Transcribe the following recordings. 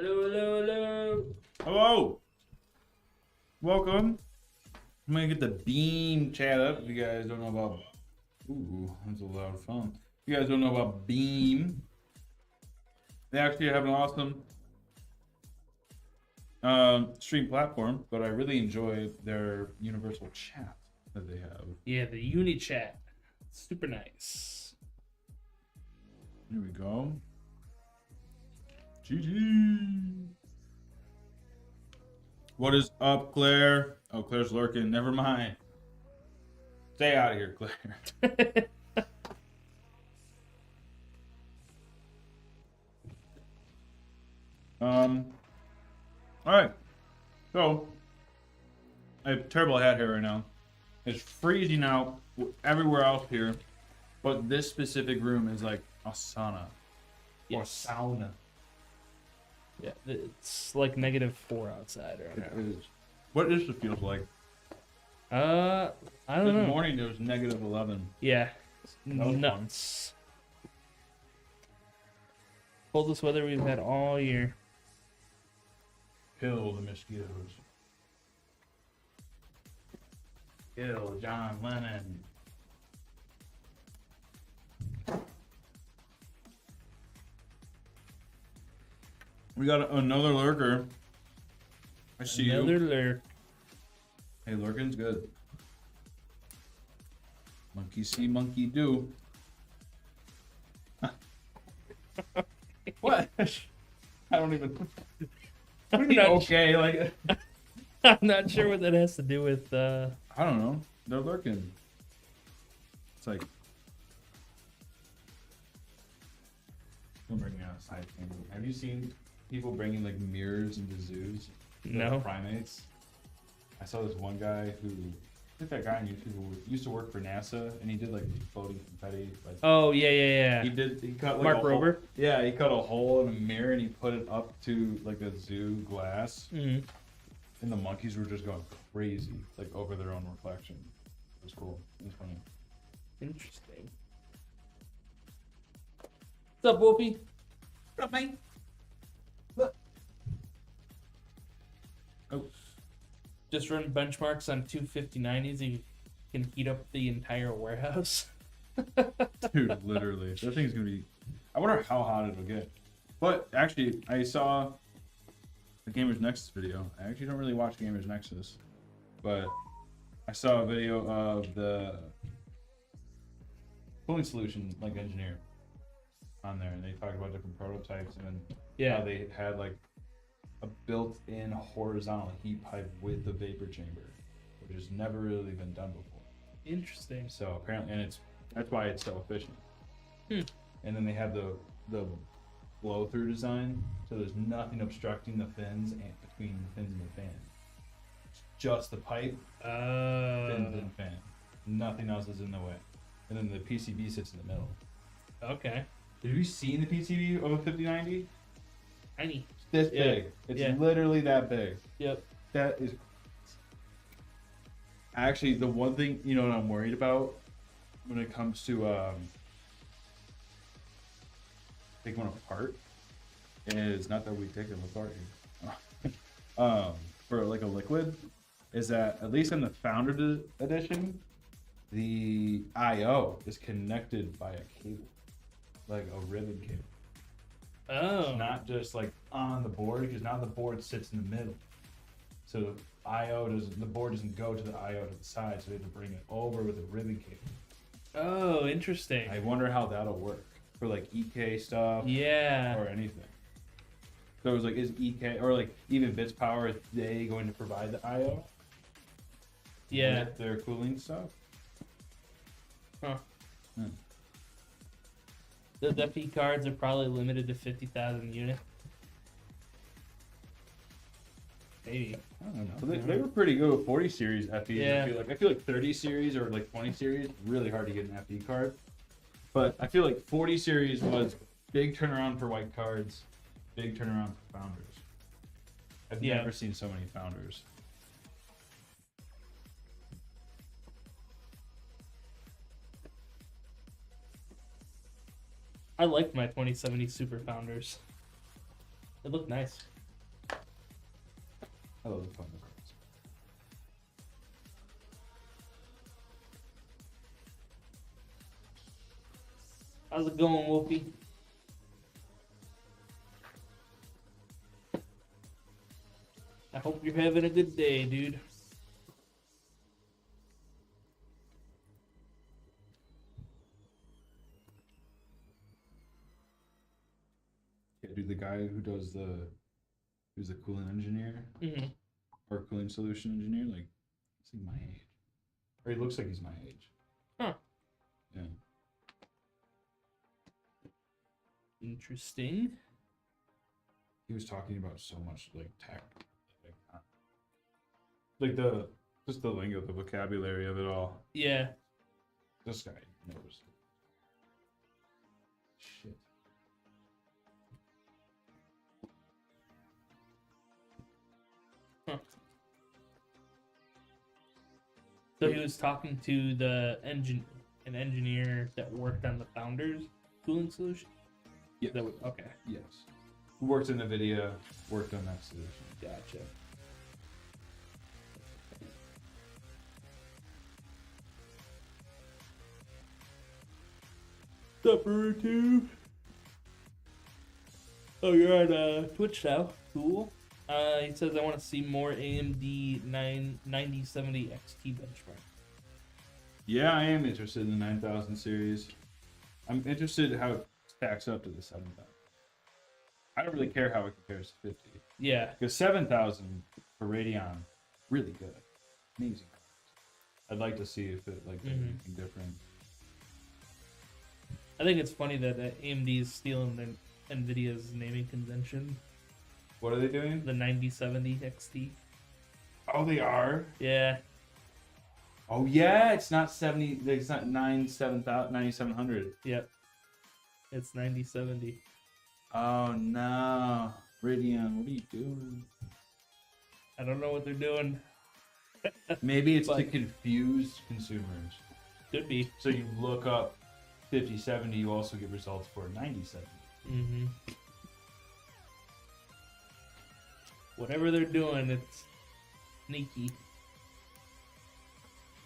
Hello, hello, hello. Hello. Welcome. I'm gonna get the Beam chat up. If you guys don't know about, ooh, that's a loud phone. If you guys don't know about Beam, they actually have an awesome stream platform, but I really enjoy their universal chat that they have. Yeah, the Uni chat. Super nice. Here we go. GG. What is up, Claire? Oh, Claire's lurking. Never mind. Stay out of here, Claire. All right. So, I have terrible hat hair right now. It's freezing out everywhere else here, but this specific room is like a sauna or sauna. Yeah, it's like -4 outside right now. It is. What is it feels like? I don't This know. morning it was -11. Yeah, That was fun. nuts. Coldest weather we've had all year. Kill the mosquitoes. Kill John Lennon. We got another lurker. I see Another you. lurk. Hey, lurking's good. Monkey see, monkey do. What? I don't even. I'm not, Okay, like I'm not sure what that has to do with. I don't know. They're lurking. It's like. I'm bringing out a side thing. Have you seen people bringing like mirrors into zoos? No. Primates. I saw this one guy who, I think that guy on YouTube who used to work for NASA, and he did like floating confetti. Like, Oh yeah. he cut like Mark a hole- Rober? Yeah, he cut a hole in a mirror and he put it up to like a zoo glass, Mm. and the monkeys were just going crazy, like over their own reflection. It was cool. It was funny. Interesting. What's up, Wolfie? What up, mate? Oh, Just run benchmarks on 250-90s. You can heat up the entire warehouse. dude, literally, that thing's gonna be. I wonder how hot it'll get. But actually, I saw the Gamers Nexus video. I actually don't really watch Gamers Nexus, but I saw a video of the cooling solution like engineer on there, and they talked about different prototypes and Yeah. how they had like a built-in horizontal heat pipe with the vapor chamber, which has never really been done before. Interesting. So apparently, and that's why it's so efficient. Hmm. And then they have the blow-through design, so there's nothing obstructing the fins and between the fins and the fan. It's just the pipe, fins and fan. Nothing else is in the way. And then the PCB sits in the middle. Okay. Have you seen the PCB of a 5090? Tiny. It's this Yeah. big. It's Yeah. literally that big. Yep. That is actually the one thing, you know, what I'm worried about when it comes to taking one apart is not that we take them apart here. For like a liquid, is that at least in the Founder Edition, the I/O is connected by a cable, like a ribbon cable. Oh. It's not just like on the board, because now the board sits in the middle. So the board doesn't go to the I/O to the side, so they have to bring it over with a ribbon cable. Oh, interesting. I wonder how that'll work for like EK stuff Yeah. or anything. So it was like, is EK or like even Bits Power, are they going to provide the I/O? Yeah. With their cooling stuff? Huh. Hmm. The FE cards are probably limited to 50,000 units. Maybe. I don't know. They were pretty good with 40 series FEs. Yeah. I feel like 30 series or like 20 series, really hard to get an FE card. But I feel like 40 series was big turnaround for white cards, big turnaround for Founders. I've Yeah. never seen so many Founders. I like my 2070 Super Founders. They look nice. I love the founder cards. How's it going, Wolfie? I hope you're having a good day, dude. Yeah, dude, the guy who's the cooling engineer Mm-hmm. or cooling solution engineer, like, is he my age? Or he looks like he's my age. Huh. Yeah. Interesting. He was talking about so much like tech, like the just the lingo, the vocabulary of it all. Yeah. This guy knows. Shit. Huh. So he was talking to an engineer that worked on the Founders cooling solution. Yeah. Okay. Yes. Who worked in NVIDIA, worked on that solution. Gotcha. What's up, YouTube? Oh, you're on Twitch now. Cool. He says, I want to see more AMD 9070 XT benchmark. Yeah, I am interested in the 9000 series. I'm interested in how it stacks up to the 7000. I don't really care how it compares to 50. Yeah. Because 7000 for Radeon, really good. Amazing. I'd like to see if it like does anything different. I think it's funny that AMD is stealing NVIDIA's naming convention. What are they doing? The 9070 XT. Oh, they are? Yeah. Oh, yeah, it's not 70, it's not 9700. Yep. It's 9070. Oh, no. Radeon, what are you doing? I don't know what they're doing. Maybe it's to But- confuse consumers. Could be. So you look up 5070, you also get results for 9070. Mm-hmm. Whatever they're doing, it's sneaky.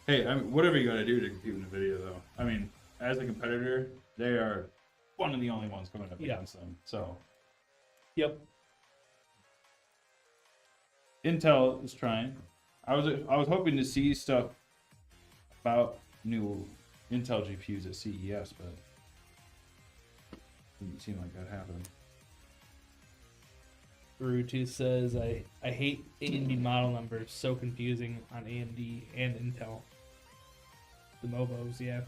Hey, I mean, whatever you gotta do to compete in the video, though. I mean, as a competitor, they are one of the only ones coming up against them. So Yep. Intel is trying. I was hoping to see stuff about new Intel GPUs at CES, but didn't seem like that happened. Rutu says, I hate AMD model numbers. So confusing on AMD and Intel. The Mobos, yeah.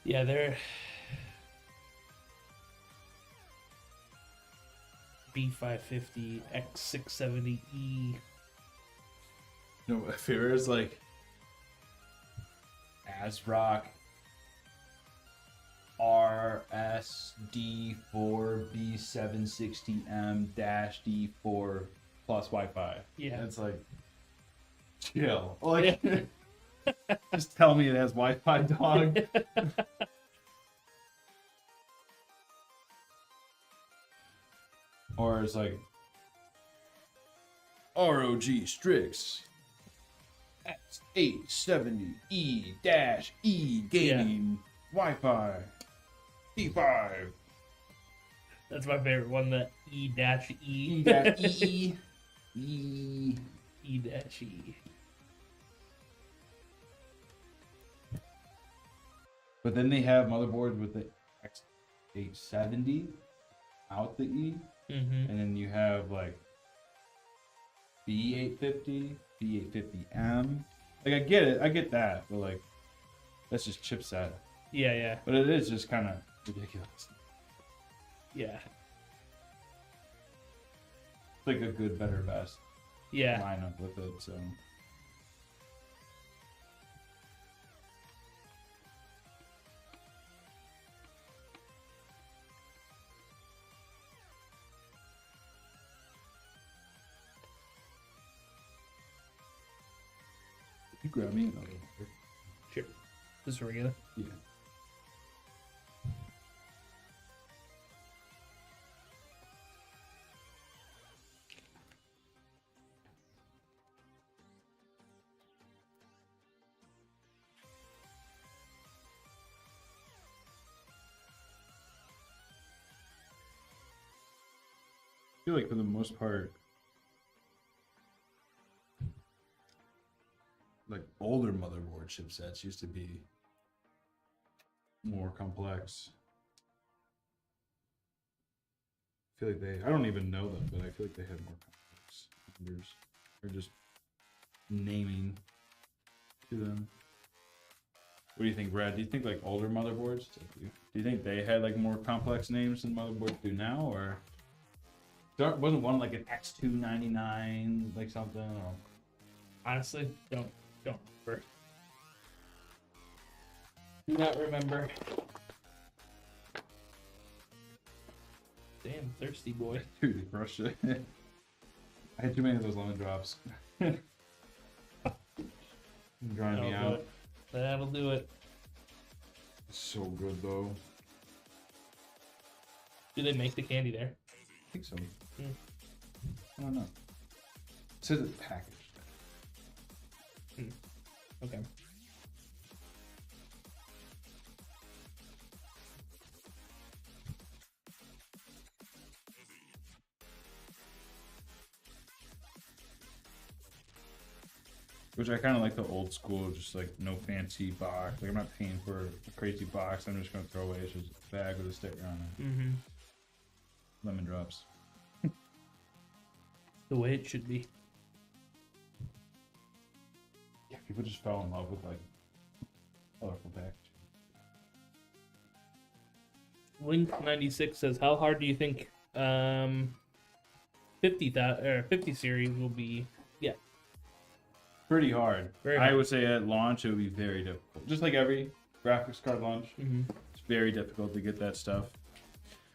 Yeah, they're... B550, X670E. No, if it was like ASRock RSD4B760M-D4 plus Wi-Fi. Yeah. It's like chill. Like just tell me it has Wi-Fi, dog. Or it's like ROG Strix X870E-E gaming Wi-Fi P5 That's my favorite one, the E-E. E-E E. E-E. But then they have motherboards with the X870 out the E, Mm-hmm. and then you have like B850, B850M. Like I get that, but like that's just chipset. Yeah, yeah, But it is just kind of ridiculous. yeah. It's like a good, better, best Yeah. lineup with it. So you grab me another one. Sure. Just regular. Yeah. feel like for the most part, like older motherboard chipsets used to be more complex. I feel like I don't even know them, but I feel like they had more complex numbers. Or just naming to them. What do you think, Brad? Do you think like older motherboards? Do you think they had like more complex names than motherboards do now, or wasn't one like an X299 like something? Or... Honestly, don't remember. Do not remember. Damn, thirsty boy. Dude, you crushed it. I had too many of those lemon drops. Drying me out. That'll do it. It's so good though. Do they make the candy there? I think so. Hmm. I don't know. It says it's packaged. Okay. Which I kind of like the old school, just like no fancy box. Like I'm not paying for a crazy box. I'm just gonna throw away. It's just a bag with a sticker on it. Mm-hmm. Lemon drops. The way it should be. Yeah, people just fell in love with like colorful packaging. Link96 says, "How hard do you think 50 series will be?" Yeah, Pretty hard. Very I hard. would say at launch it would be very difficult. Just like every graphics card launch, Mm-hmm. it's very difficult to get that stuff.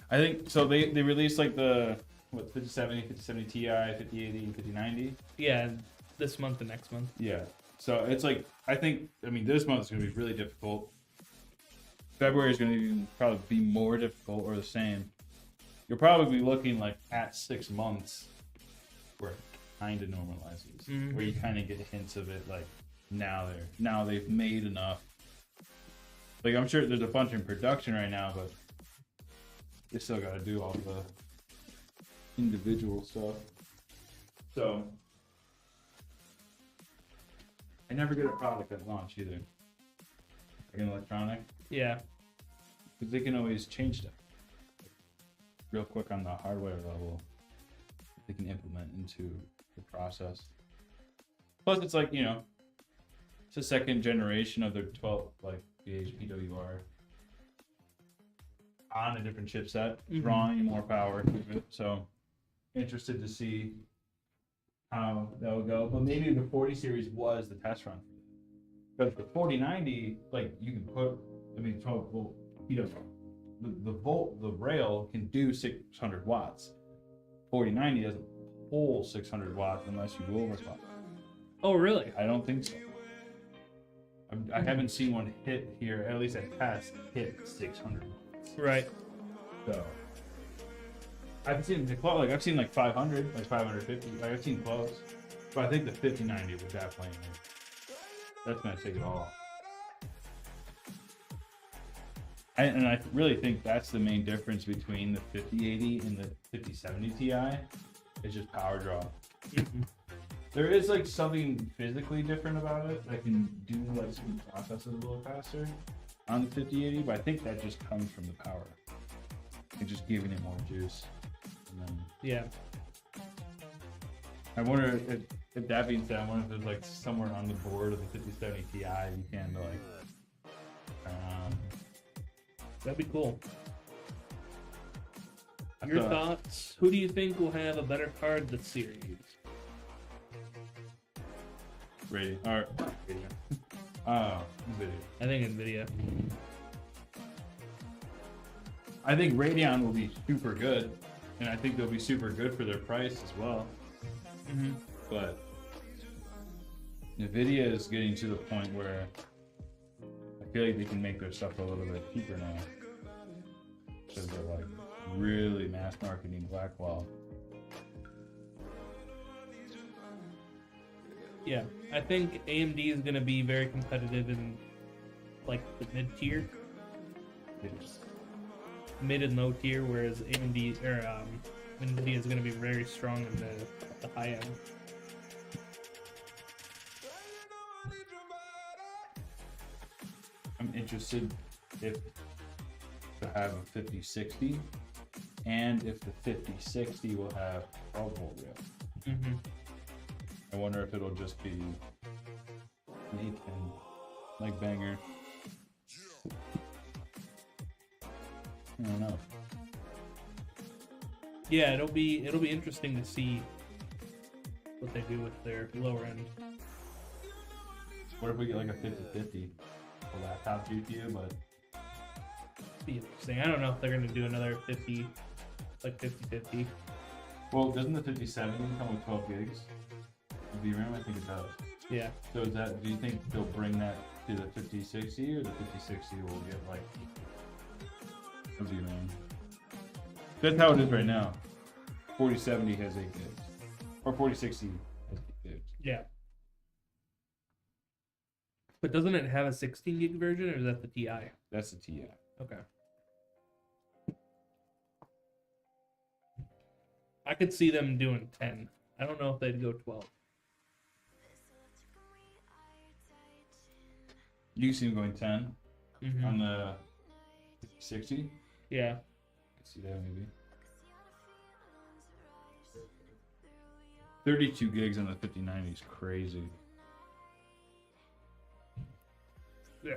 I think so. They released like the 5070, 5070 Ti, 5080, and 5090. Yeah, this month and next month. Yeah. So it's like I mean this month is going to be really difficult. February is going to probably be more difficult or the same. You'll probably be looking like at 6 months where it kind of normalizes, where you kind of get hints of it. Like now they've made enough. Like I'm sure there's a bunch in production right now, but they still got to do all the individual stuff. So I never get a product at launch either. Like an electronic. Yeah. Because they can always change stuff real quick on the hardware level. They can implement into the process. Plus, it's like, it's a second generation of their 12 like PWR on a different chipset, drawing more power to it. So, interested to see how that will go. But maybe the 40 series was the test run. Because the 4090, like you can put, 12 volt the rail can do 600 watts. 4090 doesn't pull 600 watts unless you overclock. Oh, really? I don't think so. I haven't seen one hit here, at least at test, hit 600 watts. Right. So I've seen the close, like I've seen like 500, like 550, like I've seen close. But I think the 5090 would definitely, that's gonna take it all. And I really think that's the main difference between the 5080 and the 5070 Ti. It's just power draw. There is like something physically different about it that can do like some processes a little faster on the 5080, but I think that just comes from the power. And just giving it more juice. And then, Yeah. I wonder if that being said, I wonder if there's like somewhere on the board of the 5070 Ti you can like That'd be cool. I Your thought- thoughts? Who do you think will have a better card this series? Rating or video. Video. I think Nvidia. I think Radeon will be super good, and I think they'll be super good for their price as well. Mm-hmm. But Nvidia is getting to the point where I feel like they can make their stuff a little bit cheaper now, because they're like really mass marketing Blackwell. Yeah, I think AMD is going to be very competitive in like the mid tier, mid and low tier, whereas AMD or NVIDIA is going to be very strong in the high end. I'm interested if to have a 5060 and if the 5060 will have 12 volt rail. Mm-hmm. I wonder if it'll just be an 810 like banger. I don't know. Yeah, it'll be interesting to see what they do with their lower end. What if we get like a 5050 a laptop GPU, but Be interesting. I don't know if they're going to do another 50, like 50-50. well, doesn't the 5070 come with 12 gigs of VRAM? I think it does. Yeah. So is that? Do you think they'll bring that to the 5060, or the 5060 will get like a VRAM? That's how it is right now. 4070 has 8 gigs, or 4060 has 8 gigs. Yeah. But doesn't it have a 16 gig version, or is that the TI? That's the TI. Okay. I could see them doing 10. I don't know if they'd go 12. You see them going 10 Mm-hmm. on the 60. Yeah. I see that maybe. 32 gigs on the 5090 is crazy. Yeah.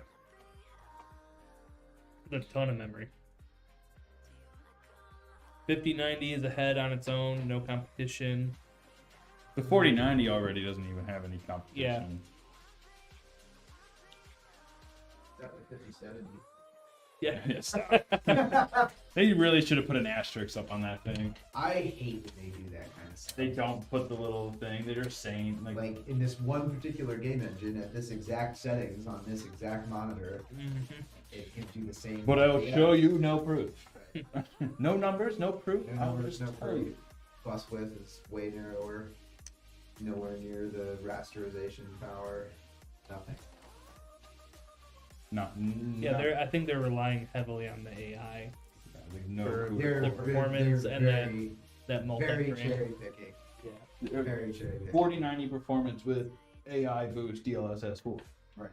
A ton of memory. 5090 is ahead on its own, no competition. The 4090 already doesn't even have any competition. Yeah. Got the 5070. Yeah. Yes. They really should have put an asterisk up on that thing. I hate when they do that kind of stuff. They don't put the little thing. They're just saying Like in this one particular game engine at this exact settings on this exact monitor, Mm-hmm. it gives you the same. But I'll data. show you no proof. Right. No numbers, no proof. No I'll numbers, just no tell proof. you. Bus width is way narrower, nowhere near the rasterization power. Nothing. No. Yeah, I think they're relying heavily on the AI no for proof. They're the performance they're and very, that very multi-frame. cherry picking. Yeah. Very cherry picking. 4090 performance with AI boost DLSS 4. Right.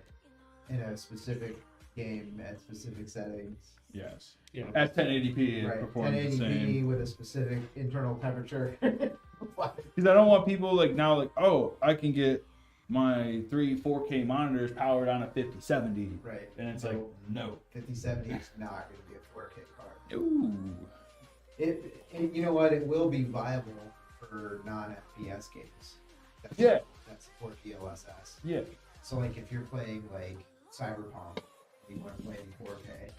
In a specific game at specific settings. Yes. Yeah. At 1080p, it Right. performs the 1080p same. with a specific internal temperature. Because I don't want people like now, like, oh, I can get my 4K monitors powered on a 5070. Right. And it's like, no. 5070 is not going to be a 4K card. Ooh. It, you know what? It will be viable for non-FPS games. Yeah. That support DLSS. Yeah. So like if you're playing like Cyberpunk, you want to play in 4K,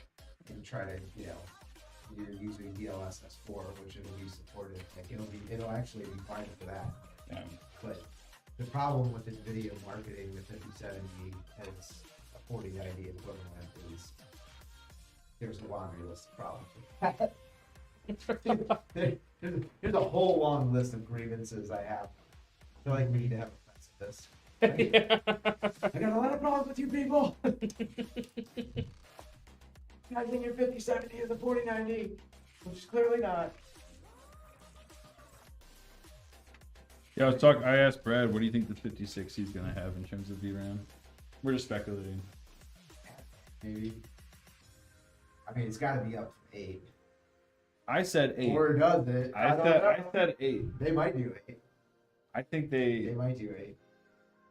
and try to, you're using DLSS 4, which it'll be supported. Like it'll actually be fine for that. Yeah. But the problem with NVIDIA marketing the 5070 as a 4090 equivalent is there's a laundry list of problems. There's a whole long list of grievances I have. I feel like we need to have a fence of this. I got a lot of problems with you people. I think your 5070 is a 4090, which is clearly not. Yeah, I asked Brad, what do you think the 5060 is going to have in terms of VRAM? We're just speculating. Maybe. I mean, it's got to be up to 8. I said 8. Or does it? I don't know. I said 8. They might do 8. I think They might do 8.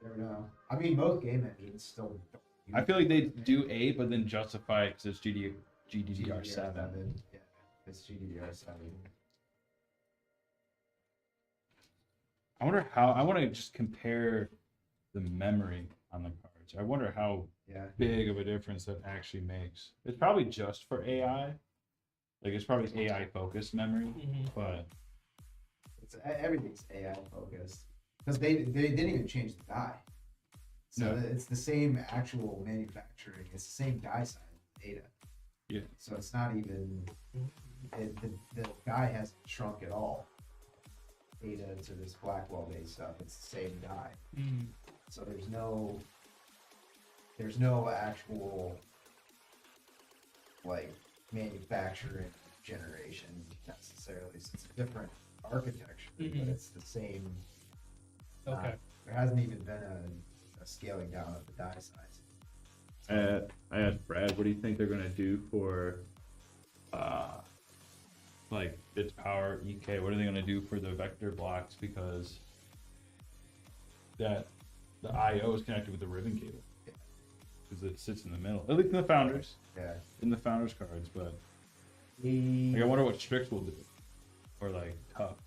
Never know. I mean, most game engines still don't use I feel like they do 8, but then justify it because it's GDDR7. Yeah, it's GDDR7. I want to just compare the memory on the cards. I wonder how Yeah. big of a difference that actually makes. It's probably just for AI. Like, it's probably AI focused memory, Mm-hmm. but Everything's AI focused. Because they didn't even change the die. So No. it's the same actual manufacturing. It's the same die size data. Yeah. So it's not even, the die hasn't shrunk at all. Data to this Blackwell based stuff. It's the same die. Mm. So there's no actual like manufacturing generation necessarily. So it's a different architecture, but Mhm. it's the same. Okay. There hasn't even been a scaling down of the die size. I asked Brad, what do you think they're gonna do for, like its power EK? What are they gonna do for the vector blocks? Because that the I/O is connected with the ribbon cable, because it sits in the middle. At least in the founders, Yeah. in the founders cards. But The like, I wonder what Strix will do, or like Tough.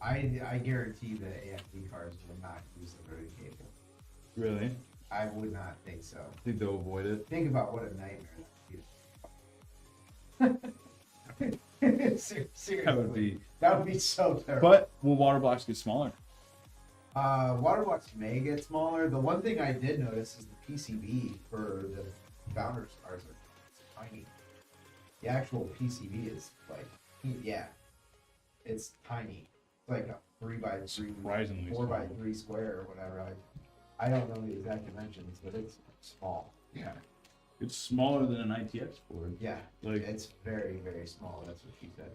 I guarantee that AMD cards will not use the ribbon cable. Really? I would not think so. I think they'll avoid it. Think about what a nightmare that would be. Seriously, That would be. so terrible. But will water blocks get smaller? Water blocks may get smaller. The one thing I did notice is the PCB for the founders cards are tiny. The actual PCB is like, yeah, it's tiny. It's like a 3x3, Surprisingly 4x3 square or whatever. I don't know the exact dimensions, but it's small. Yeah. It's smaller than an ITX board. Yeah, Like, it's very, very small. That's what she said.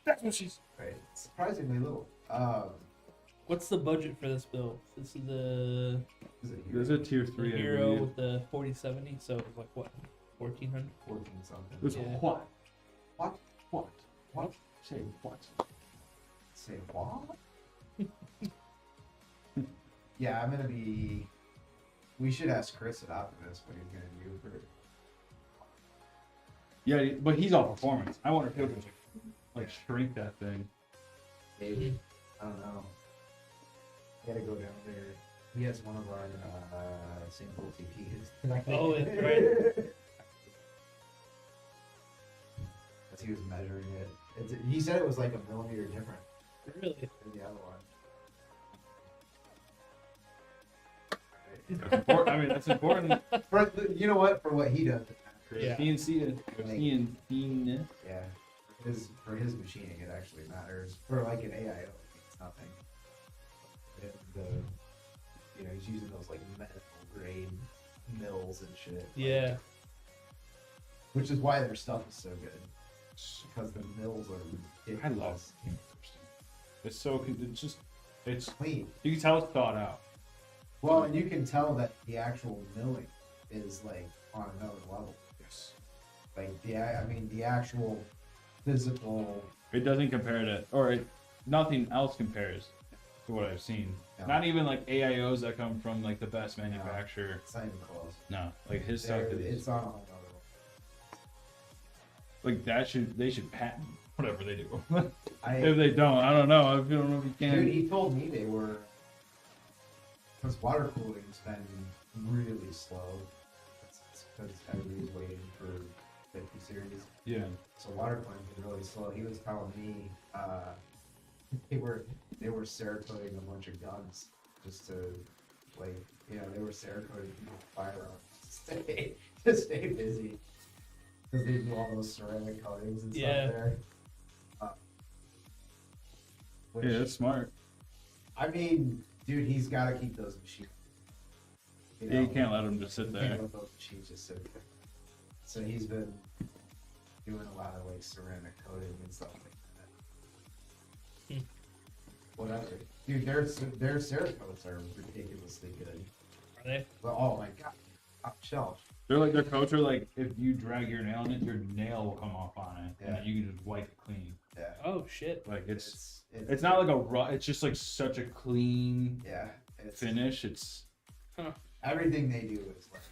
That's what she's. Right, surprisingly little. What's the budget for this build? This is the Is it there's a tier 3, I Hero believe. with the 4070, so it's like what, 1400? 14 something? It's Yeah. what? What? What? What? Say what? Say what? Yeah, I'm gonna be. We should ask Chris at Optimus what he's gonna do for. Yeah, but he's all performance. I wonder if he'll just like shrink that thing. Maybe. I don't know. Gotta go down there. He has one of our sample TPs. Oh, that's right. As he was measuring it. He said it was like a millimeter different Really? than the other one. That's important. I mean, that's important. You know what? For what he does. Yeah. CNC, Yeah. For his machining, it actually matters. For like an AIO, it's nothing. And, he's using those like medical grade mills and shit. Yeah. Which is why their stuff is so good. Because the mills are I ridiculous. love it's so it's Clean. you can tell it's thought out. Well, and you can tell that the actual milling is like on another level. Yes. Like the actual physical. It doesn't compare to, nothing else compares to what I've seen. No. Not even like AIOs that come from like the best manufacturer. It's not even close. No, like his stuff is It's on a whole other like they should patent whatever they do. level. If they don't, I don't know. I don't know if you can. Dude, he told me they were. Because water cooling's been really slow. It's because everybody's waiting for 50 series. Yeah. So water cooling's been really slow. He was telling me they were cerakoting a bunch of guns just to they were cerakoting people's firearms to stay busy. Because they do all those ceramic coatings and stuff Yeah. there. Yeah, that's smart. I mean, dude, he's got to keep those machines. Yeah, you can't let them just sit You there. can't let those machines just sit there. So he's been doing a lot of like ceramic coating and stuff like that. Whatever, dude. Their Cerakotes are ridiculously good. Are they? But oh my god, top shelf. They're like their coats are like if you drag your nail in it, your nail will come off on it, Yeah. and you can just wipe it clean. Yeah, Oh shit. Like it's not like a raw. It's just like such a clean yeah. It's finish. It's everything they do is like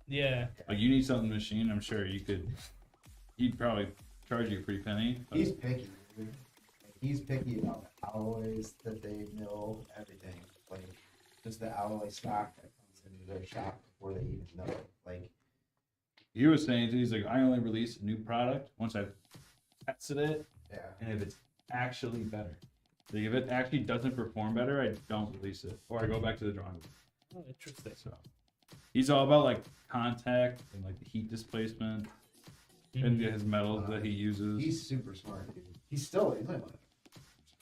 Yeah. like you need something machine. I'm sure you could. He'd probably charge you a pretty penny. but- he's picky. Dude. Like, he's picky about the alloys that they mill, everything. Like just the alloy stock that comes into their shop before they even know it. Like He was saying, he's like, I only release a new product once I've tested it, yeah. and if it's actually better. Like if it actually doesn't perform better, I don't release it, or I go back to the drawing board. Oh, interesting. So he's all about like contact and like the heat displacement and his metals that he uses. He's super smart, dude. He's only like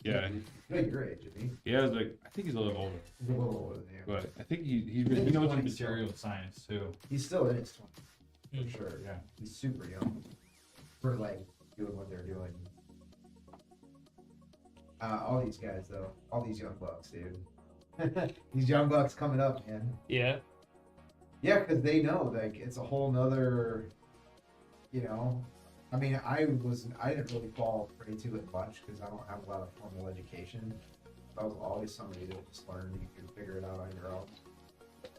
Yeah, like your age, isn't he? he has like I think he's a little older, He's a little older than you. but I think he knows his material science too. He's still in his 20s. for Mm. sure. Yeah. He's super young for like doing what they're doing. All these guys though, all these young bucks, dude. These young bucks coming up, man. Yeah. Yeah, because they know like it's a whole nother, you know. I mean, I didn't really fall prey to it much because I don't have a lot of formal education. I was always somebody that just learned you could figure it out on your own.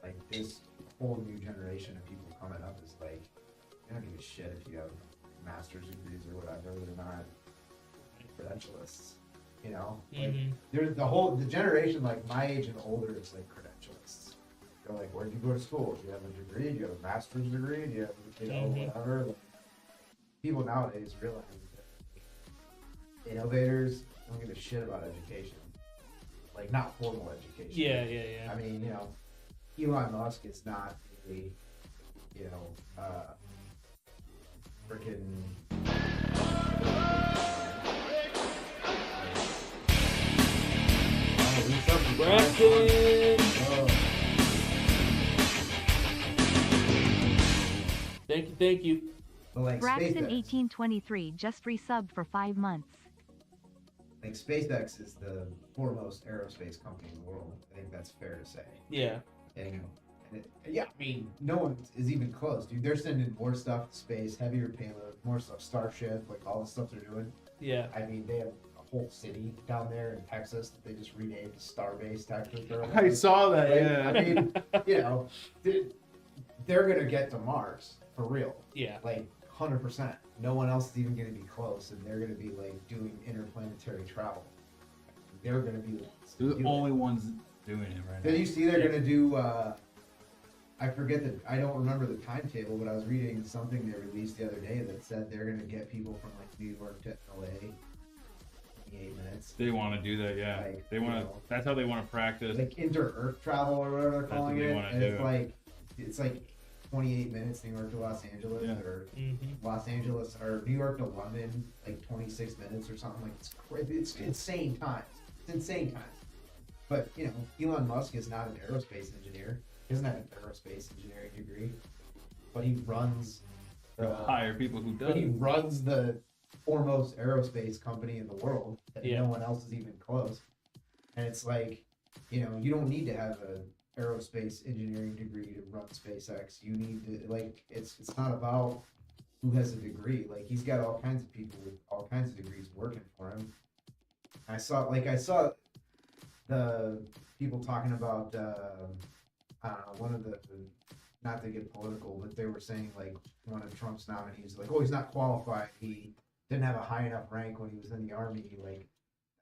Like this whole new generation of people coming up is like, they don't give a shit if you have master's degrees or whatever. They're not credentialists, you know. Like Mhm. there's the generation like my age and older is like credentialists. They're like, where'd you go to school? Do you have a degree? Do you have a master's degree? Do you have, you know, Mhm. whatever? Like, people nowadays realize that innovators don't give a shit about education. Like, not formal education. Yeah, yeah, I yeah. mean, you know, Elon Musk is not a, you know, freaking. Braxton! Thank you. But like Braxton SpaceX, 1823 just resubbed for 5 months. like SpaceX is the foremost aerospace company in the world. I think that's fair to say. Yeah. And yeah, I mean, no one is even close, dude. They're sending more stuff to space, heavier payload, more stuff, Starship, like all the stuff they're doing. Yeah. I mean, they have a whole city down there in Texas that they just renamed Starbase, Texas. I saw that. Like, Yeah. I mean, you know, they're gonna get to Mars for real, Yeah. like 100%. No one else is even gonna be close, and they're gonna be like doing interplanetary travel. They're gonna be the ones to They're do the it. only ones doing it right now. Then you see they're gonna do. I forget that. I don't remember the timetable, but I was reading something they released the other day that said they're gonna get people from like New York to LA. 28 minutes. They want to do that, yeah. Like, They want you to. know. That's how they want to practice. Like inter-Earth travel or whatever they're That's calling what they it, wanna and do. it's like 28 minutes New York to Los Angeles, Yeah. or Mm-hmm. Los Angeles or New York to London, like 26 minutes or something. Like it's insane times. It's insane times. But you know, Elon Musk is not an aerospace engineer. He doesn't have an aerospace engineering degree, but he runs. They'll hire people who But he do. runs the foremost aerospace company in the world that Yeah. no one else is even close. And it's like, you know, you don't need to have an aerospace engineering degree to run SpaceX. You need to like it's not about who has a degree. Like he's got all kinds of people with all kinds of degrees working for him. I saw the people talking about one of the not to get political, but they were saying like one of Trump's nominees, like, oh, he's not qualified. He didn't have a high enough rank when he was in the army. Like,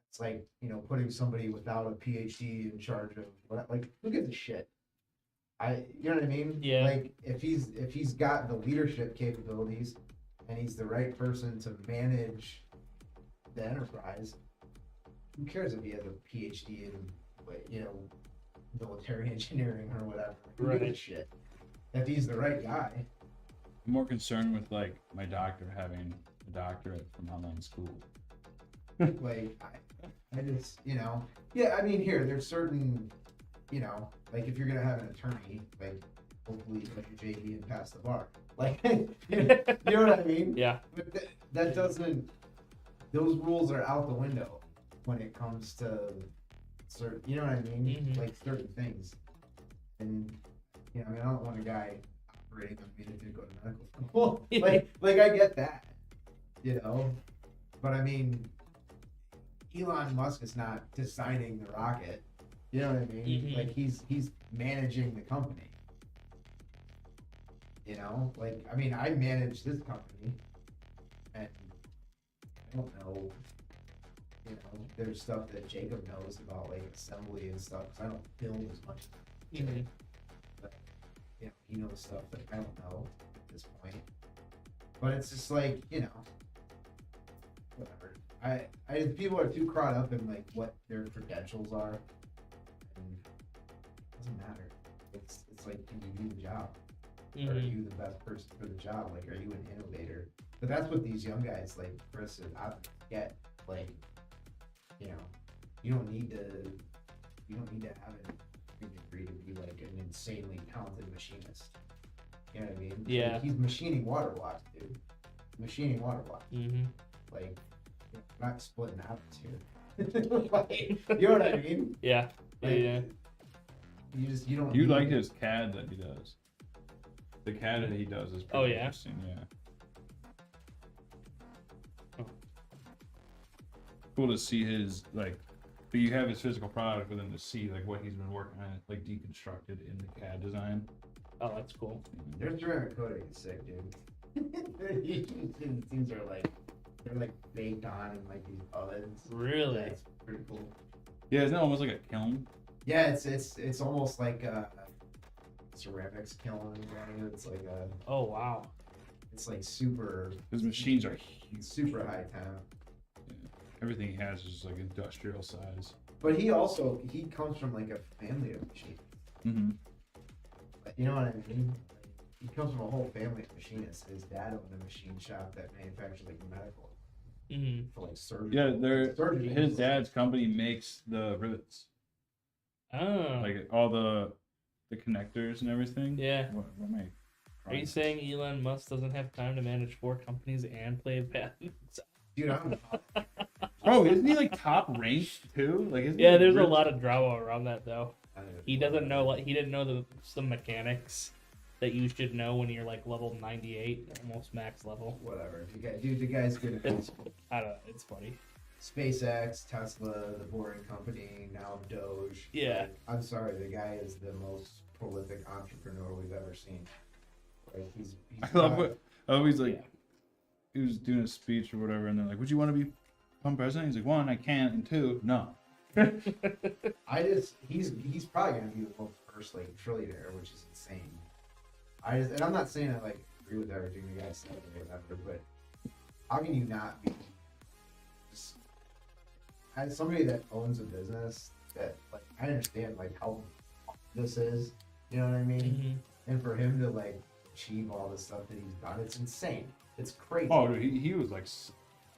it's like, you know, putting somebody without a PhD in charge of what, like, who gives a shit? You know what I mean? Yeah. Like, if he's got the leadership capabilities and he's the right person to manage the enterprise, who cares if he has a PhD in, you know, military engineering or whatever? Who gives a Right. shit? If he's the right guy. I'm more concerned with like my doctor having a doctorate from online school. Like, I just, you know, yeah, I mean, there's certain, you know, like if you're gonna have an attorney, like, hopefully you get your JD and pass the bar. Like, you know what I mean? Yeah. But that doesn't, those rules are out the window when it comes to certain, you know what I mean? Mhm. Like certain things. And, you know, I mean, I don't want a guy operating on me that didn't go to medical school. like I get that, you know? But I mean, Elon Musk is not designing the rocket. You know what I mean? Mhm. Like he's managing the company. You know, like I mean, I manage this company, and I don't know. You know, there's stuff that Jacob knows about like assembly and stuff. 'Cause I don't build as much. Mhm. But you know, he knows stuff that I don't know at this point. But it's just like, you know, whatever. People are too caught up in like what their credentials are, and it doesn't matter. It's like, can you do the job? Are Mhm. you the best person for the job? Like, are you an innovator? But that's what these young guys like Chris and I get. Like, you know, you don't need to have a degree to be like an insanely talented machinist. You know what I mean? Yeah. Like, he's machining water blocks, dude. Machining water blocks. Mm-hmm. Like, not splitting atoms here. Like, you know what I mean? Yeah. Like, Yeah. You don't. You need- like his CAD that he does. The CAD that he does is pretty yeah? interesting, yeah. Cool to see his, like, but you have his physical product, but then to see, like, what he's been working on, like, deconstructed in the CAD design. Oh, that's cool. Their ceramic coating is sick, dude. Things are like, they're like baked on in like these ovens. Really? That's pretty cool. Yeah, isn't it almost like a kiln? Yeah, it's almost like a ceramics kiln. Right? It's like Oh, wow. it's like super His machines are huge. super high temp. Everything he has is, like, industrial size. But he comes from like a family of machinists. Mm-hmm. You know what I mean? He comes from a whole family of machinists. His dad owned a machine shop that manufactured like medical Mm-hmm. for like surgery. Yeah, surgery. his dad's company makes the rivets. Oh. Like, all the connectors and everything. Yeah. What am I? Are you saying Elon Musk doesn't have time to manage 4 companies and play patents? Dude, I'm Bro, isn't he, like, top ranked, too? Like, isn't Yeah, he there's a rich? lot of drama around that though. He doesn't know, like, he didn't know some mechanics that you should know when you're like level 98, almost max level. whatever. The guy's good at It's, I don't know, it's funny. SpaceX, Tesla, the Boring Company, now Doge. Yeah. Like, I'm sorry, the guy is the most prolific entrepreneur we've ever seen. Like he's I love what. I always like. Yeah. He was doing a speech or whatever, and they're like, "Would you want to become president?" He's like, "1, I can't, and 2, no." He's probably gonna be the most first like trillionaire, which is insane. And I'm not saying I like agree with everything the guy said or whatever, but how can you not be just as somebody that owns a business that like I understand like how this is, you know what I mean? Mhm. And for him to like achieve all the stuff that he's done, it's insane. It's crazy. Oh, dude, he was like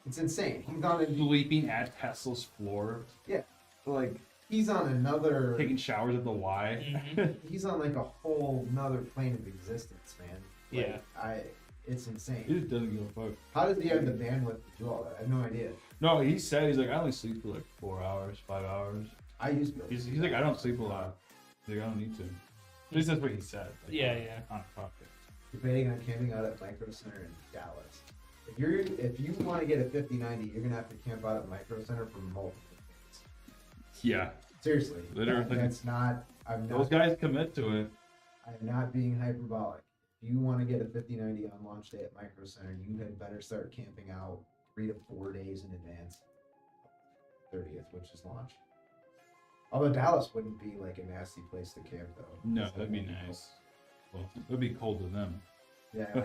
It's insane. He's on a sleeping at Tesla's floor. Yeah. Like he's on another taking showers at the Y. Mhm. he's on like a whole nother plane of existence, man. Like, Yeah. it's He insane. just doesn't give a fuck. How does he have the bandwidth to do all that? I have no idea. No, he said he's like, I only sleep for like 4 hours, 5 hours. I used to. He's like, I don't sleep a lot. He's like, I don't need to. At least that's what he said. Like, Yeah, yeah. On a podcast. Debating on camping out at Micro Center in Dallas. If you want to get a 5090, you're gonna have to camp out at Micro Center for multiple days. Yeah, Seriously, Literally. That's not. I'm those not. guys commit to it. I'm not being hyperbolic. If you want to get a 5090 on launch day at Micro Center, you had better start camping out 3 to 4 days in advance. 30th, which is launch. Although Dallas wouldn't be like a nasty place to camp though. No, that'd be nice. Well, it'd be cold to them. Yeah,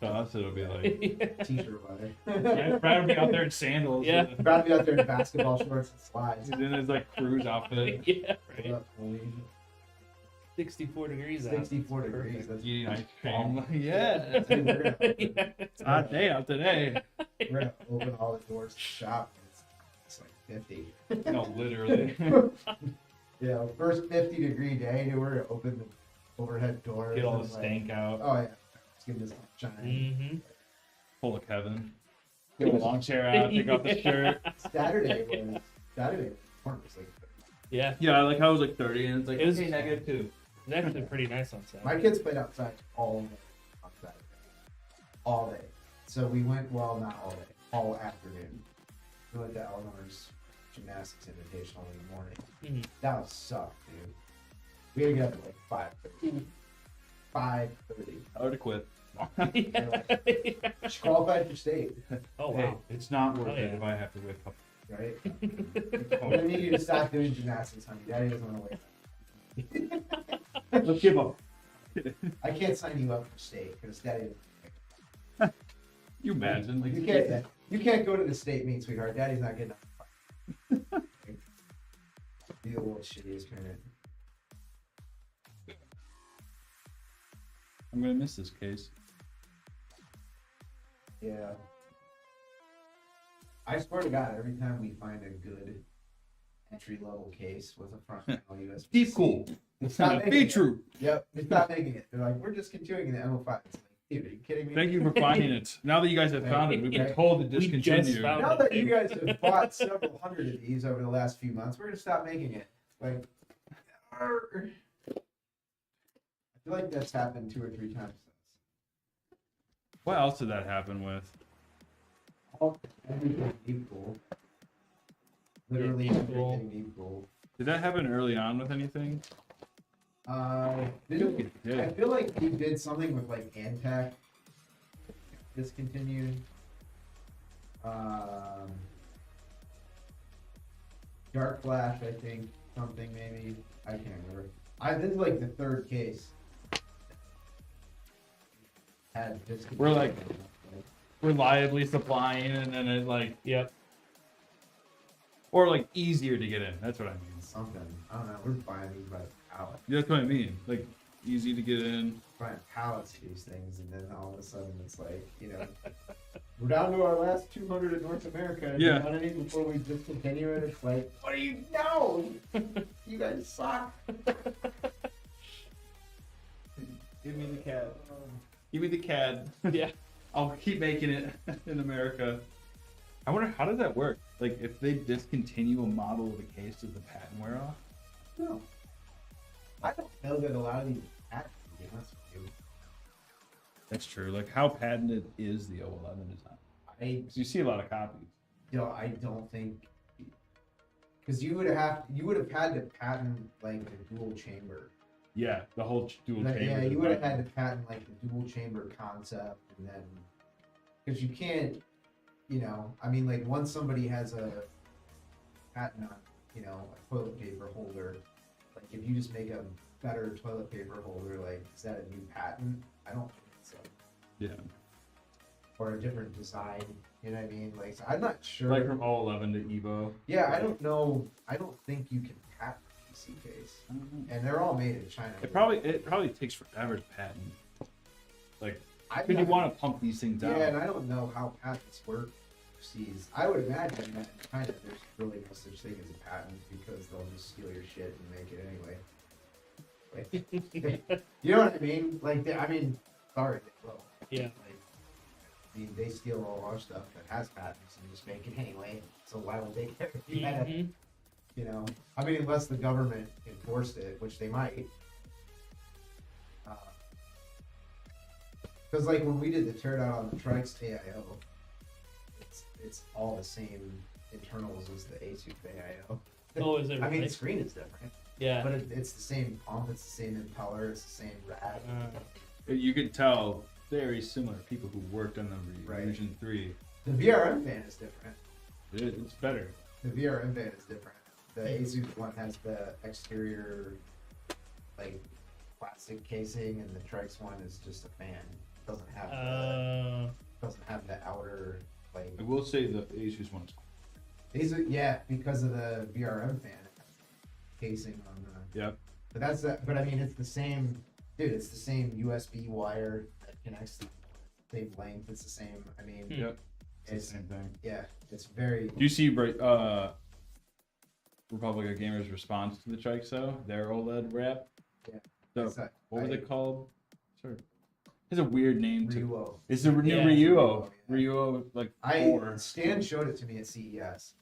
To us, it'll be like, t-shirt weather. Brad would be out there in sandals. Yeah. Brad be out there in basketball shorts and slides. He's in his like cruise outfit. Yeah, What right. up, homie? 64 degrees out. 64 degrees. Perfect. That's Eating ice fall. cream. Yeah. Dude, we're gonna Yeah. It's a hot day out today. We're gonna open all the doors to the shop. It's like 50. No, literally. Yeah, first 50-degree day, we're gonna open the overhead doors. Get all the and, like, stank out. Oh yeah, let's give this a shine. Mm-hmm. Pull a Kevin. Get a long chair out. Take off the shirt. Saturday was warm. It was like Yeah. Yeah, I like how it was like 30 and it's like, It was- okay, -2. It's actually pretty nice on Saturday. my kids played outside all day on Saturday, all day. So we went not all day, all afternoon. We went to Eleanor's gymnastics invitational in the morning. Mhm. That was sucked, dude. We had to get up at like 5:30. 5:30. I would have quit. She qualified for state, Oh, Hey, wow. it's not worth Oh, it yeah. if I have to wake up. right? I'm gonna need you to stop doing gymnastics, honey. Daddy doesn't want to wait. Let's give up. I can't sign you up for state because Daddy. You imagine? Like, You can't go to the state meet, sweetheart. Daddy's not getting up. Be the world's shittiest parent. I'm gonna miss this case. Yeah. I swear to God, every time we find a good entry level case with a front panel USB. Deep cool. It's not making Be it. true. Yep, it's not making it. They're like, we're discontinuing the M05. It's like, dude, are you kidding me? Thank you for finding it. Now that you guys have found it, we've been told to We just discontinue. found Now that you guys have bought several hundred of these over the last few months, we're gonna stop making it. Like, arr. I feel like that's happened 2 or 3 times since. What else did that happen with? Everything deep cool. Literally Deep cool. everything deep cool. Did that happen early on with anything? Didn't, Yeah. I feel like he did something with like Antec discontinued. Dark Flash, I think, something maybe. I can't remember. This is like the 3rd case. Had discontinued. We're like reliably supplying, and then it like, Yep. or like easier to get in. That's what I mean. something. I don't know. We're buying these by the pallet. That's what I mean. Like easy to get in. Buying pallets of these things, and then all of a sudden it's like, you know, we're down to our last 200 in North America. And Yeah. you want any before we discontinue it? It's like, what do you know? You guys suck. Give me the CAD. Give me the CAD. Yeah. I'll keep making it in America. I wonder how does that work? Like if they discontinue a model of a case, does the patent wear off? No. I don't know that a lot of these patents, to be honest with you. That's true. Like how patented is the 011 design? Because you see a lot of copies. I don't think, because you would have had to patent like the dual chamber. Yeah, the whole dual Like, chamber. yeah, you would have had to patent like the dual chamber concept, and then because you can't, you know, I mean, like once somebody has a patent on, you know, a toilet paper holder, like if you just make a better toilet paper holder, like is that a new patent? I don't think so. Yeah. Or a different design, you know what I mean? Like I'm not sure. Like from 011 to Evo. Yeah, I don't know. I don't think you can patent a PC case, I don't know. and they're all made in China. It probably takes forever to patent. Like, I've because you not- want to pump these things out. Yeah, and I don't know how patents work overseas. I would imagine that in China there's really no such thing as a patent because they'll just steal your shit and make it anyway. Like, you know what I mean? Like, I mean, sorry, they will. Yeah. Like, I mean, they steal all our stuff that has patents and just make it anyway. So why would they care if you had it? Mhm. You know, I mean, unless the government enforced it, which they might. Because like when we did the teardown on the Trikes AIO, it's all the same internals as the ASUS AIO. Oh, is it I mean, really? the screen is different, Yeah. but it's the same pump, it's the same impeller, it's the same rad. You could tell very similar people who worked on the Right. Fusion 3. The VRM fan is different. It's better. The VRM fan is different. The ASUS one has the exterior, like, plastic casing, and the Trikes one is just a fan. It doesn't have the outer, like. I will say the Asus one is cool. These are, yeah, because of the VRM fan casing on the. Yep. But that's the, but I mean, it's the same, dude. It's the same USB wire that connects the same length. It's the same. I mean, Yep. It's it's the same thing. yeah, it's very. Do you see Republic of Gamers' response to the Trikes, their OLED wrap? Yeah. So, It's a- what was it called? Sorry. It's a weird name to. Ryuo. It's the new Yeah. Ryuo. Yeah. Ryuo, like 4. Stan showed it to me at CES,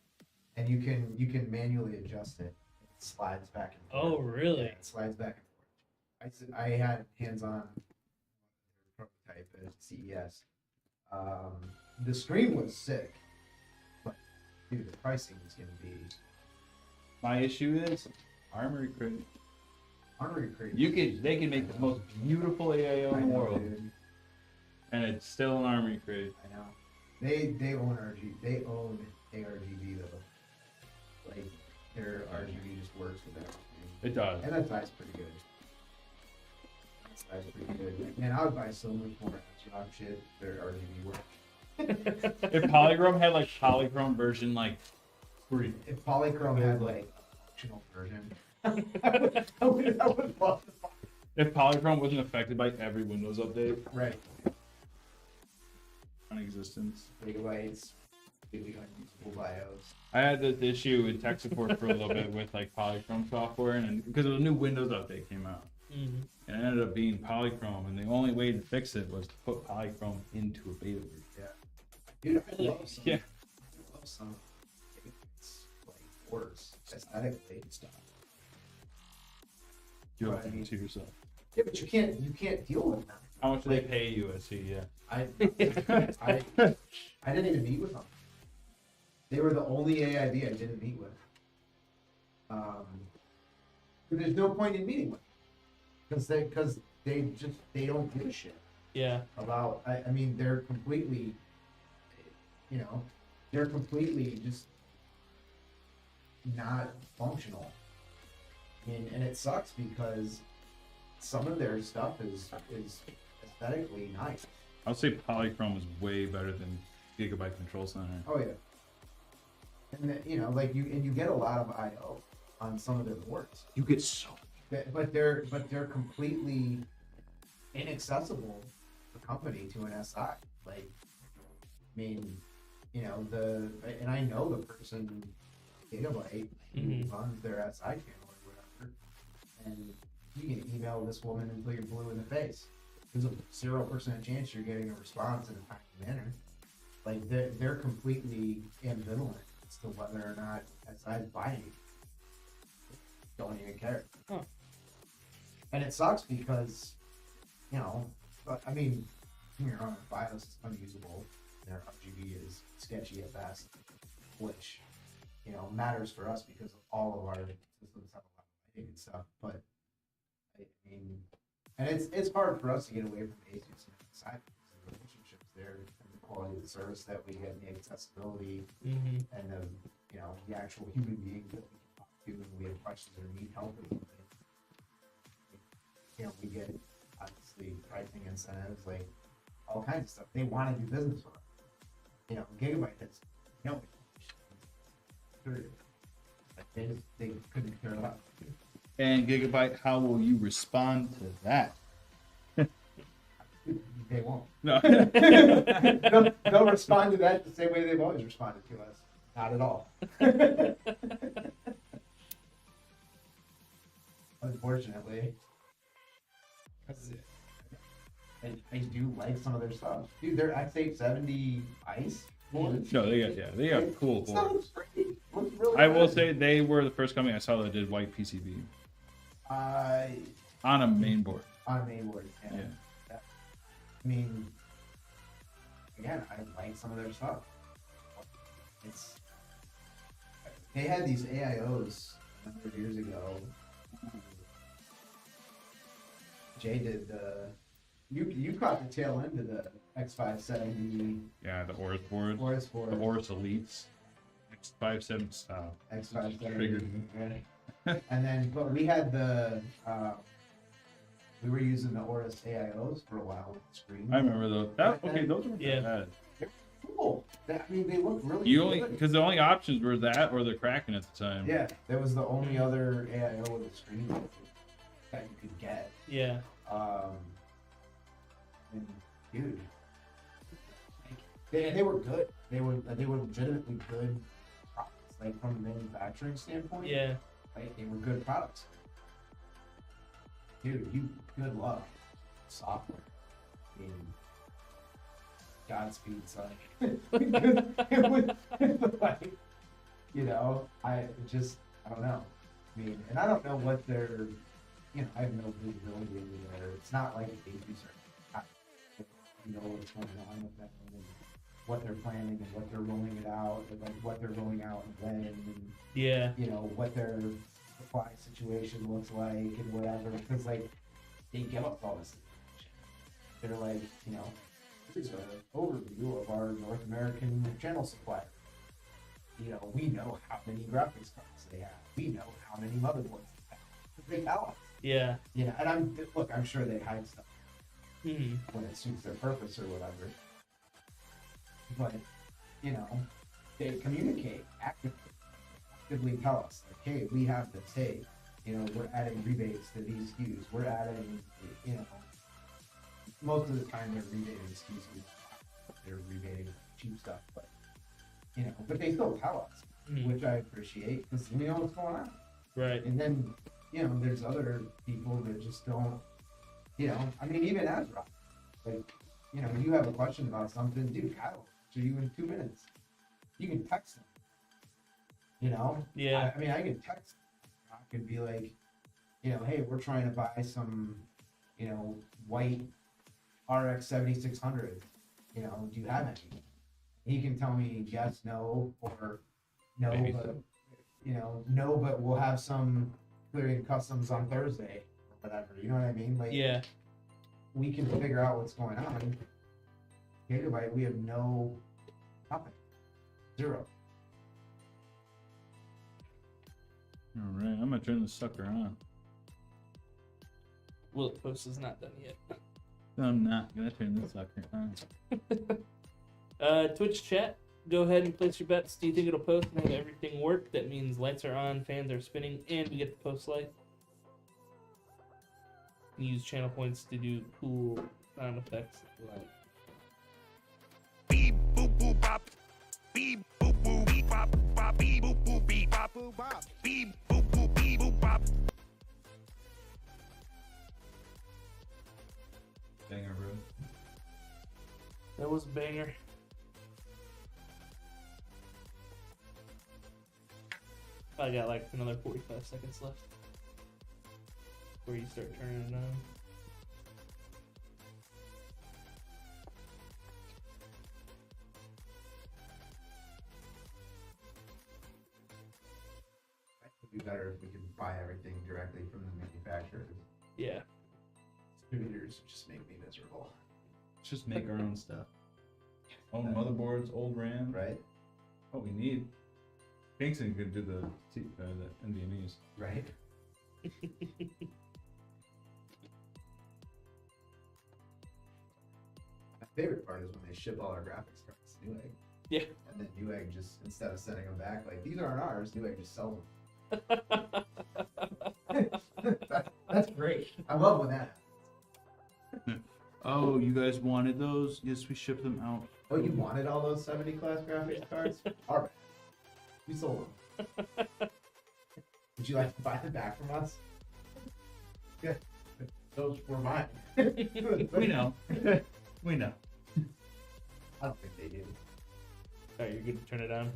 and you can manually adjust it. It slides back and forth. Oh, really? Yeah, it slides back and forth. I had hands-on prototype at CES. The screen was sick, but dude, the pricing is gonna be My issue is Armory Crate. Armory Crate. They can make the most beautiful AIO I in the know, world, dude. and it's still an Armory Crate. I know. They own ARGB though. Like their RGB just works with everything. It does. And that die's pretty good. That die's pretty good. Man, I would buy so much more job shit. Their RGB work. If Polychrome had like Polychrome version like 3. If Polychrome had like a functional version, I would love to buy. If Polychrome wasn't affected by every Windows update, Right. non-existence. Big lights, completely unusable BIOS. I had this issue in tech support for a little bit with like Polychrome software, and because a new Windows update came out, Mm-hmm. and it ended up being Polychrome, and the only way to fix it was to put Polychrome into a beta version. Yeah. Dude, I love some. Yeah. I love some. It's like works aesthetically and stuff. You Right. have to yourself. Yeah, but you can't deal with them. How much do they pay you? I see. Yeah. I didn't even meet with them. They were the only AIB I didn't meet with. But there's no point in meeting with them because they don't give a shit Yeah. about. I mean, they're completely, they're completely just not functional. I mean, and it sucks because some of their stuff is aesthetically nice. I'll say Polychrome is way better than Gigabyte Control Center. Oh yeah. And like you get a lot of I/O on some of their boards. You get so. But they're completely inaccessible for company to an SI. Like, I mean, and I know the person, Gigabyte, who runs their SI channel or whatever, and you can email this woman until you're blue in the face. There's a 0% chance you're getting a response in a timely manner. Like they're completely ambivalent as to whether or not SI's buying it. Don't even care. Huh. And it sucks because, I mean, your own BIOS is unusable. Their RGB is sketchy at best, which, matters for us because all of our systems have a lot of lighting and stuff. But I mean, and it's hard for us to get away from ASUS and side the relationships there and the quality of the service that we get, and the accessibility, and the actual human beings that we can talk to when we have questions or need help with something. We get obviously pricing incentives, like all kinds of stuff. They want to do business with us. Gigabyte has no period. Like they couldn't care less. And Gigabyte, how will you respond to that? They won't. No. They'll respond to that the same way they've always responded to us. Not at all. Unfortunately. I do like some of their stuff. Dude, their X870 Ice boards. No, they got cool It sounds boards. great. Looks really I will good. say they were the first company I saw that did white PCB on a main board. On a main board, yeah. Yeah. I mean, again, I like some of their stuff. They had these AIOs a number of years ago. Jay did you caught the tail end of the X570 Yeah, the Oris board, Oris for the Oris Elites, X57 style. X570. Triggered. And then, but we had we were using the Oris AIOs for a while with the screen. I remember those. Those were bad. Cool. I mean, they look really good. Because the only options were that or the Kraken at the time. Yeah, that was the only other AIO with a screen that you could get. Yeah. And dude, they were good. They were legitimately good products, like from a manufacturing standpoint. Yeah. Like they were good products. Dude, good luck. Software. I mean, Godspeed, son. It was like, I don't know. I mean, and I don't know what they're, I have no visibility into there. It's not like a user. What's going on with them and what they're planning and what they're rolling it out and like what they're rolling out and when and Yeah. what their supply situation looks like and whatever. Because like they give us all this information. They're like, here's an overview of our North American channel supplier. We know how many graphics cards they have. We know how many motherboards they have. They tell us. Yeah. And I'm sure they hide stuff Mm-hmm. when it suits their purpose or whatever. But, they communicate actively tell us, like, hey, we have this, hey, we're adding rebates to these SKUs. We're adding, most of the time they're rebating SKUs. They're rebating cheap stuff, but you know, but they still tell us, Mhm. which I appreciate because we know what's going on. Right. And then, you know, there's other people that just don't, you know, I mean, even Ezra, like, you know, you have a question about something, dude, Kyle, to you in 2 minutes. You can text him, you know? Yeah. I mean, I can text him. I could be like, you know, hey, we're trying to buy some, you know, white RX 7600. You know, do you have any? He can tell me yes, no, or no, Maybe but so. you know, no, but we'll have some clearing customs on Thursday or whatever. You know what I mean? Like, Yeah. we can figure out what's going on. Gigabyte, we have nothing, zero. All right, I'm gonna turn this sucker on. Willet Post is not done yet. I'm not gonna turn this sucker on. Twitch chat, go ahead and place your bets. Do you think it'll post and have everything work? That means lights are on, fans are spinning, and we get the post light. Use channel points to do cool sound effects. Like Beep boop boop bop. Beep boop boop beep bop bop. Beep boop boop beep bop boop bop. Beep boop boop beep boop bop. Banger, bro. that was a banger. I got like another 45 seconds left before you start turning it on. It'd be better if we could buy everything directly from the manufacturer. Yeah. Distributors just make me miserable, Let's just make our own stuff. Own motherboards, old RAM. right? What we need. Kingston could do the NVMe's. Right. My favorite part is when they ship all our graphics cards to Newegg. Yeah. And then Newegg just, instead of sending them back, like, these aren't ours, Newegg just sells them. That's great. I love when that happens. Oh, you guys wanted those? Yes, we shipped them out. Oh, you wanted all those 70 class graphics cards? All right. We sold them. Would you like to buy them back from us? Yeah. Those were mine. We know. We know. I don't think they do. Alright, you're good to turn it on.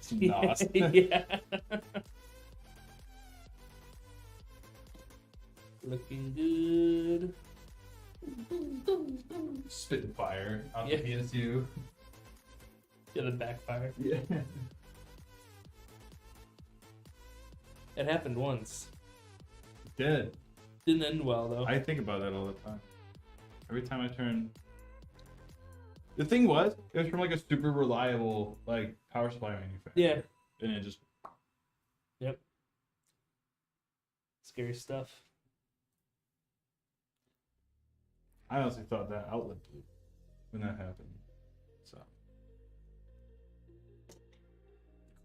Some NOS. Yeah. Looking good. Spitting fire off Yeah. the PSU. Get it backfire. Yeah. It happened once. Dead. Didn't end well though. I think about that all the time. Every time I turn. The thing was, it was from like a super reliable like power supply manufacturer. Yeah. And it just. Yep. Scary stuff. I honestly thought that outlet blew when that happened. So.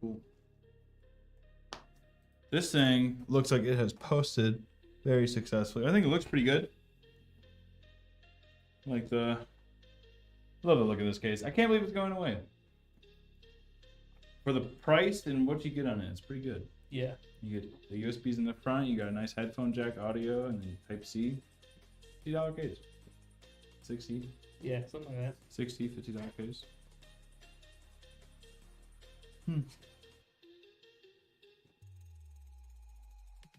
Cool. This thing looks like it has posted very successfully. I think it looks pretty good. Like the. Love the look of this case. I can't believe it's going away. For the price and what you get on it, it's pretty good. Yeah. You get the USBs in the front, you got a nice headphone jack audio, and then Type-C. $50 case. 60, Yeah, something like that. $60, $50 case.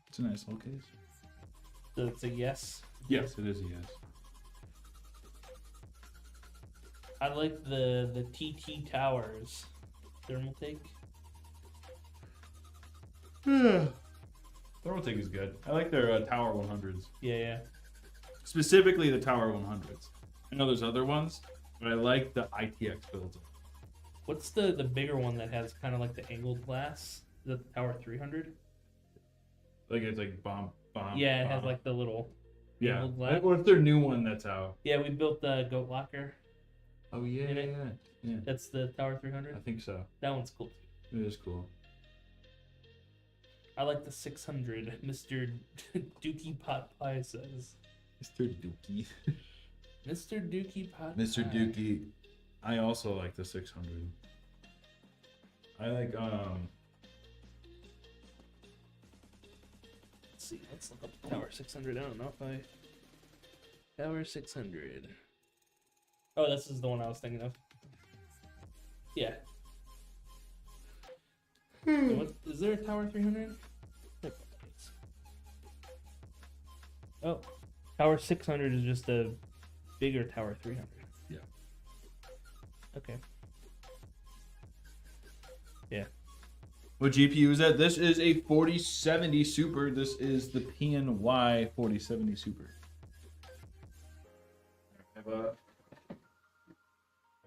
It's a nice little case. So it's a yes. Yes, it is a yes. I like the TT Towers thermal take. Thermaltake is good. I like their Tower 100s. Yeah, yeah. Specifically the Tower 100s. I know there's other ones, but I like the ITX builds. What's the bigger one that has kind of like the angled glass? Is that the Tower 300? Like it's like bomb. Yeah, it has like the little Yeah. angled glass. What's their new one that's out? Yeah, we built the Goat Locker. Oh yeah, In it? yeah. That's the Tower 300. I think so. That one's cool too. It is cool. I like the 600. Mr. Dookie Pot Pie says. Mr. Dookie. Mr. Dookie Pot. Mr. Pie. Dookie. I also like the 600. I like Let's see. Let's look up Tower 600. I don't know if I. Tower 600. Oh, this is the one I was thinking of. Yeah. So what, is there a Tower 300? Oh, Tower 600 is just a bigger Tower 300. Yeah. Okay. Yeah. what GPU is that? This is a 4070 Super. This is the PNY 4070 Super.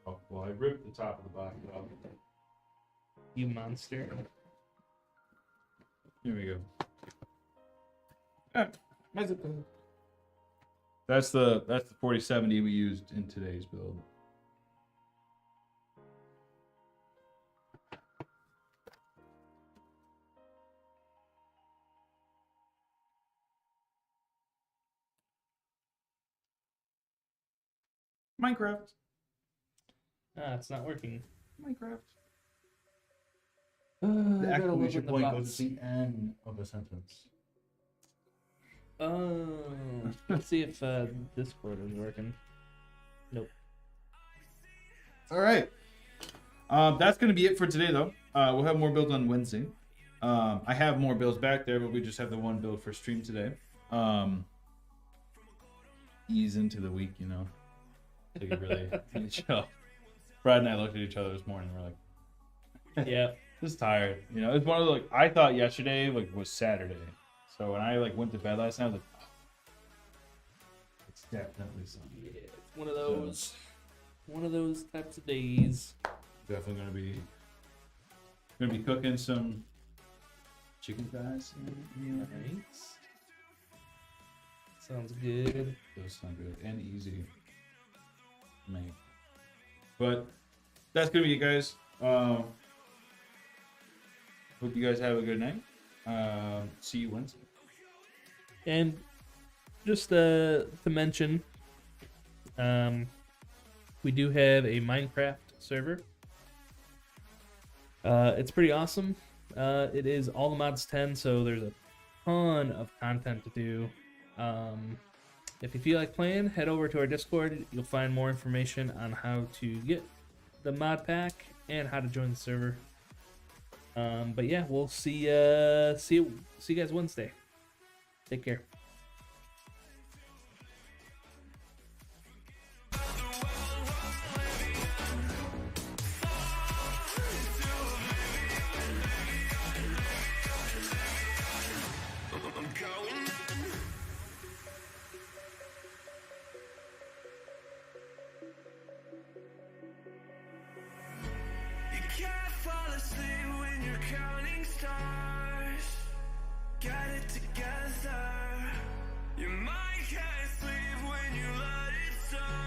Oh, well, I ripped the top of the box off. You monster. Here we go. Ah, that's the 4070 we used in today's build. Minecraft. Ah, it's not working. Minecraft. The I gotta look exclamation in the point box. goes at the end of a sentence. Oh, let's see if Discord is working. Nope. All right. That's going to be it for today, though. We'll have more builds on Wednesday. I have more builds back there, but we just have the one build for stream today. Ease into the week, you know. Take it really chill. Brad and I looked at each other this morning. We're like, Yeah. just tired. You know, it's one of the, like, I thought yesterday was Saturday. So when I went to bed last night, I was like, oh, it's definitely Sunday. Yeah, it's one of those types of days. Definitely gonna be cooking some chicken thighs. Nice. Sounds good. Those sound good and easy to make. But that's gonna be it, guys. Hope you guys have a good night. See you Wednesday. And just to mention, we do have a Minecraft server. It's pretty awesome. It is all the mods 10, so there's a ton of content to do. If you feel like playing, head over to our Discord. You'll find more information on how to get the mod pack and how to join the server. But yeah, we'll see you guys Wednesday. Take care. You can't fall asleep when you're counting stars. Got it together. Your mind can't sleep when you let it start.